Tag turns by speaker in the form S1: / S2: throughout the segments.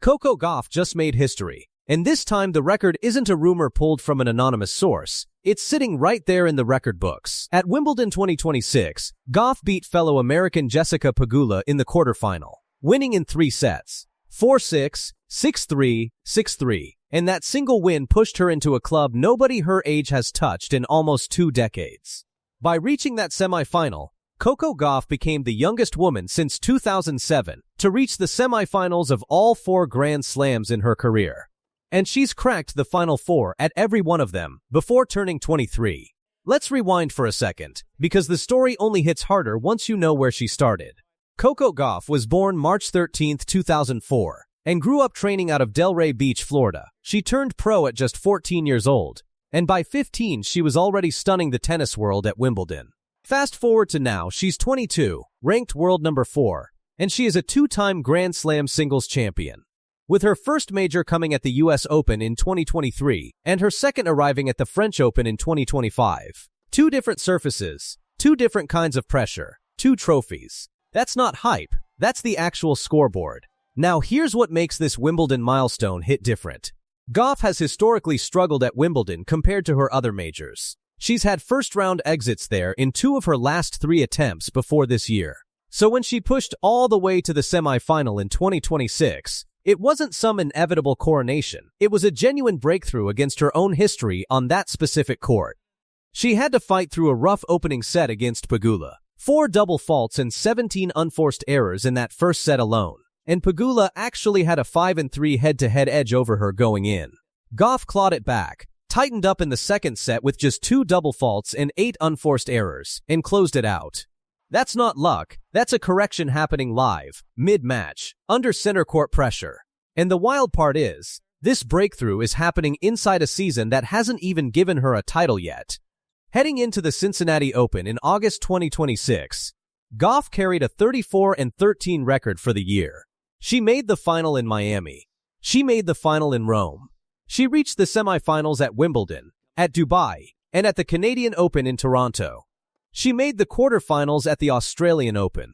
S1: Coco Gauff just made history, and this time the record isn't a rumor pulled from an anonymous source. It's sitting right there in the record books. At Wimbledon 2026, Gauff beat fellow American Jessica Pegula in the quarterfinal, winning in 3 sets, 4-6, 6-3, 6-3, and that single win pushed her into a club nobody her age has touched in almost 2 decades. By reaching that semifinal, Coco Gauff became the youngest woman since 2007 to reach the semifinals of all 4 Grand Slams in her career. And she's cracked the Final 4 at every one of them before turning 23. Let's rewind for a second, because the story only hits harder once you know where she started. Coco Gauff was born March 13, 2004, and grew up training out of Delray Beach, Florida. She turned pro at just 14 years old, and by 15 she was already stunning the tennis world at Wimbledon. Fast forward to now, she's 22, ranked world number 4, and she is a 2-time Grand Slam singles champion, with her first major coming at the US Open in 2023 and her second arriving at the French Open in 2025. 2 different surfaces, 2 different kinds of pressure, 2 trophies. That's not hype, that's the actual scoreboard. Now here's what makes this Wimbledon milestone hit different. Gauff has historically struggled at Wimbledon compared to her other majors. She's had first-round exits there in 2 of her last 3 attempts before this year. So when she pushed all the way to the semifinal in 2026, it wasn't some inevitable coronation. It was a genuine breakthrough against her own history on that specific court. She had to fight through a rough opening set against Pegula, 4 double faults and 17 unforced errors in that first set alone, and Pegula actually had a 5-3 head-to-head edge over her going in. Gauff clawed it back, tightened up in the second set with just 2 double faults and 8 unforced errors, and closed it out. That's not luck, that's a correction happening live, mid-match, under center court pressure. And the wild part is, this breakthrough is happening inside a season that hasn't even given her a title yet. Heading into the Cincinnati Open in August 2026, Gauff carried a 34-13 record for the year. She made the final in Miami. She made the final in Rome. She reached the semifinals at Wimbledon, at Dubai, and at the Canadian Open in Toronto. She made the quarterfinals at the Australian Open.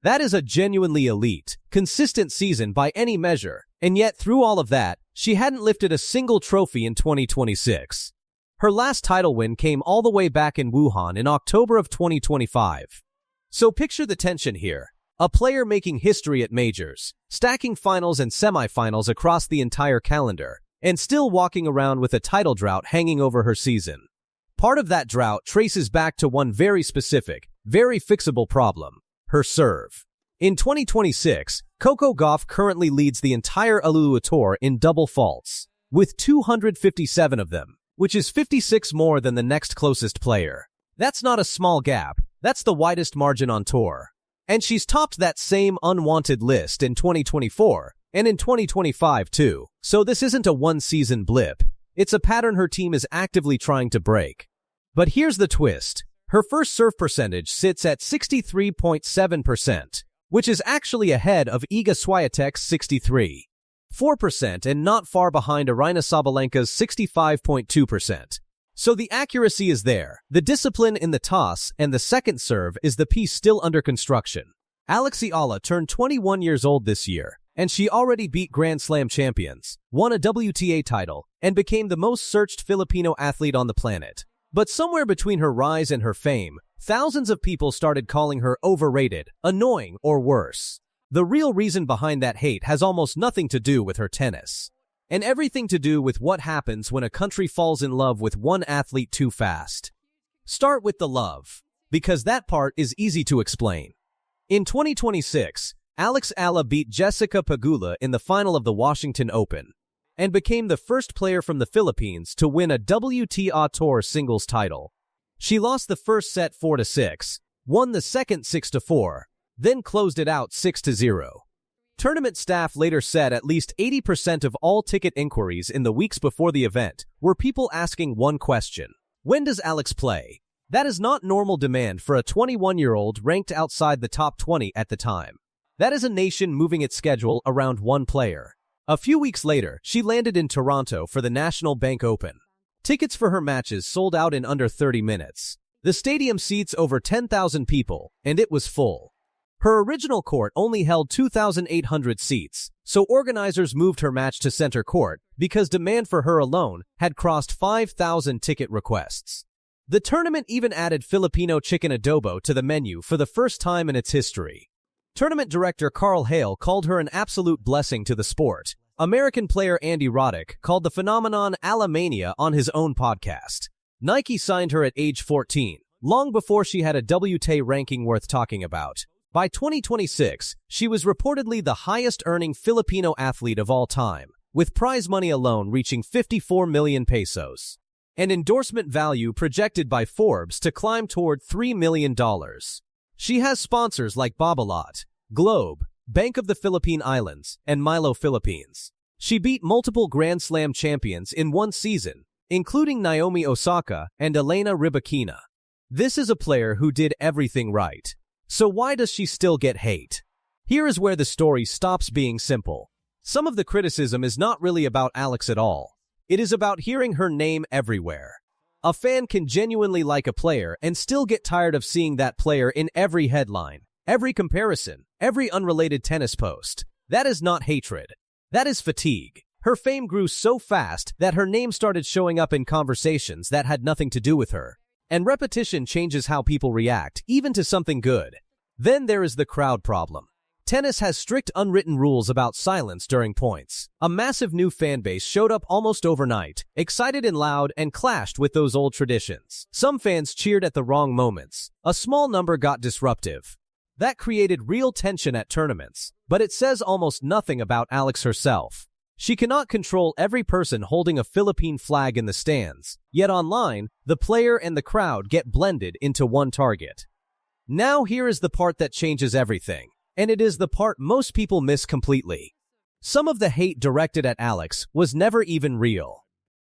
S1: That is a genuinely elite, consistent season by any measure, and yet through all of that, she hadn't lifted a single trophy in 2026. Her last title win came all the way back in Wuhan in October of 2025. So picture the tension here. A player making history at majors, stacking finals and semifinals across the entire calendar, and still walking around with a title drought hanging over her season. Part of that drought traces back to one very specific, very fixable problem: her serve. In 2026, Coco Gauff currently leads the entire WTA Tour in double faults, with 257 of them, which is 56 more than the next closest player. That's not a small gap, that's the widest margin on tour. And she's topped that same unwanted list in 2024, and in 2025 too. So this isn't a one-season blip. It's a pattern her team is actively trying to break. But here's the twist. Her first serve percentage sits at 63.7%, which is actually ahead of Iga Swiatek's 63.4% and not far behind Aryna Sabalenka's 65.2%. So the accuracy is there, the discipline in the toss and the second serve is the piece still under construction. Alex Eala turned 21 years old this year, and she already beat Grand Slam champions, won a WTA title, and became the most searched Filipino athlete on the planet. But somewhere between her rise and her fame, thousands of people started calling her overrated, annoying, or worse. The real reason behind that hate has almost nothing to do with her tennis, and everything to do with what happens when a country falls in love with one athlete too fast. Start with the love, because that part is easy to explain. In 2026, Alex Eala beat Jessica Pegula in the final of the Washington Open, and became the first player from the Philippines to win a WTA Tour singles title. She lost the first set 4-6, won the second 6-4, then closed it out 6-0. Tournament staff later said at least 80% of all ticket inquiries in the weeks before the event were people asking one question: when does Alex play? That is not normal demand for a 21-year-old ranked outside the top 20 at the time. That is a nation moving its schedule around one player. A few weeks later, she landed in Toronto for the National Bank Open. Tickets for her matches sold out in under 30 minutes. The stadium seats over 10,000 people, and it was full. Her original court only held 2,800 seats, so organizers moved her match to center court because demand for her alone had crossed 5,000 ticket requests. The tournament even added Filipino chicken adobo to the menu for the first time in its history. Tournament director Carl Hale called her an absolute blessing to the sport. American player Andy Roddick called the phenomenon Alamania on his own podcast. Nike signed her at age 14, long before she had a WTA ranking worth talking about. By 2026, she was reportedly the highest-earning Filipino athlete of all time, with prize money alone reaching 54 million pesos. And endorsement value projected by Forbes to climb toward $3 million. She has sponsors like Babolat, Globe, Bank of the Philippine Islands, and Milo Philippines. She beat multiple Grand Slam champions in one season, including Naomi Osaka and Elena Rybakina. This is a player who did everything right. So why does she still get hate? Here is where the story stops being simple. Some of the criticism is not really about Alex at all. It is about hearing her name everywhere. A fan can genuinely like a player and still get tired of seeing that player in every headline, every comparison, every unrelated tennis post. That is not hatred. That is fatigue. Her fame grew so fast that her name started showing up in conversations that had nothing to do with her. And repetition changes how people react, even to something good. Then there is the crowd problem. Tennis has strict unwritten rules about silence during points. A massive new fan base showed up almost overnight, excited and loud, and clashed with those old traditions. Some fans cheered at the wrong moments. A small number got disruptive. That created real tension at tournaments, but it says almost nothing about Alex herself. She cannot control every person holding a Philippine flag in the stands, yet online, the player and the crowd get blended into one target. Now here is the part that changes everything. And it is the part most people miss completely. Some of the hate directed at Alex was never even real.